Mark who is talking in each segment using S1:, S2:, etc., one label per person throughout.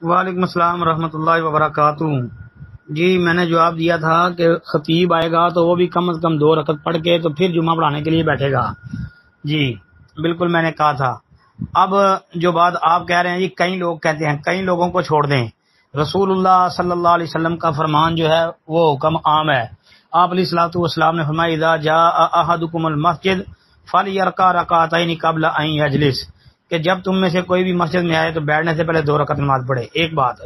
S1: وعلیکم السلام ورحمۃ اللہ وبرکاتہ۔ جی میں نے جواب دیا تھا کہ خطیب آئے گا تو وہ بھی کم از کم 2 رکعت پڑھ کے تو پھر جمعہ پڑھانے کے لیے بیٹھے گا۔ جی بالکل میں نے کہا تھا۔ اب جو بات آپ کہہ رہے ہیں جی کئی لوگ کہتے ہیں، کئی لوگوں کو چھوڑ دیں، رسول اللہ صلی اللہ علیہ وسلم کا فرمان جو ہے وہ حکم عام ہے۔ آپ علیہ الصلوۃ والسلام نے فرمایا اذا جاء احدکم المسجد فلیرکع رکعتین قبل ان یجلس، کہ جب تم میں سے کوئی بھی مسجد میں آئے تو بیٹھنے سے پہلے 2 رکعت نماز پڑھے۔ ایک بات،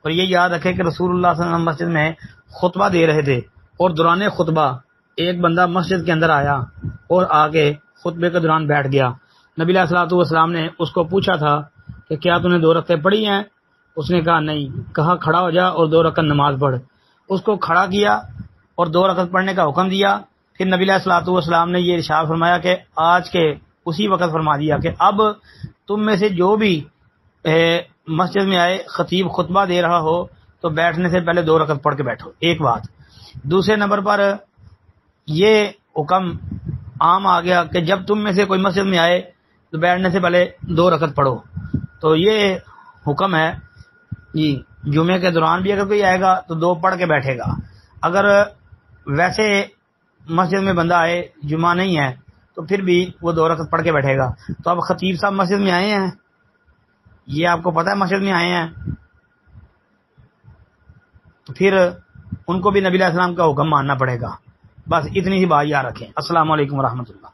S1: اور یہ یاد رکھے کہ رسول اللہ صلی اللہ علیہ وسلم مسجد میں خطبہ دے رہے تھے، اور دوران خطبہ ایک بندہ مسجد کے اندر آیا اور آ کے خطبے کے دوران بیٹھ گیا۔ نبی علیہ الصلوۃ والسلام نے اس کو پوچھا تھا کہ کیا تم نے 2 رکعتیں پڑھی ہیں؟ اس نے کہا نہیں۔ کہا کھڑا ہو جا اور 2 رکعت نماز پڑھ۔ اس کو کھڑا کیا اور 2 رکعت پڑھنے کا حکم دیا۔ پھر نبی علیہ الصلوۃ والسلام نے یہ ارشاد فرمایا کہ آج کے اسی وقت فرما دیا کہ اب تم میں سے جو بھی مسجد میں آئے، خطیب خطبہ دے رہا ہو تو بیٹھنے سے پہلے 2 رکعت پڑھ کے بیٹھو۔ ایک بات۔ دوسرے نمبر پر یہ حکم عام آ گیا کہ جب تم میں سے کوئی مسجد میں آئے تو بیٹھنے سے پہلے 2 رکعت پڑھو، تو یہ حکم ہے جی۔ جمعے کے دوران بھی اگر کوئی آئے گا تو 2 پڑھ کے بیٹھے گا۔ اگر ویسے مسجد میں بندہ آئے، جمعہ نہیں ہے، تو پھر بھی وہ 2 رکعت پڑھ کے بیٹھے گا۔ تو اب خطیب صاحب مسجد میں آئے ہیں، یہ آپ کو پتہ ہے مسجد میں آئے ہیں، تو پھر ان کو بھی نبی علیہ السلام کا حکم ماننا پڑے گا۔ بس اتنی سی بات یاد رکھیں۔ السلام علیکم ورحمۃ اللہ۔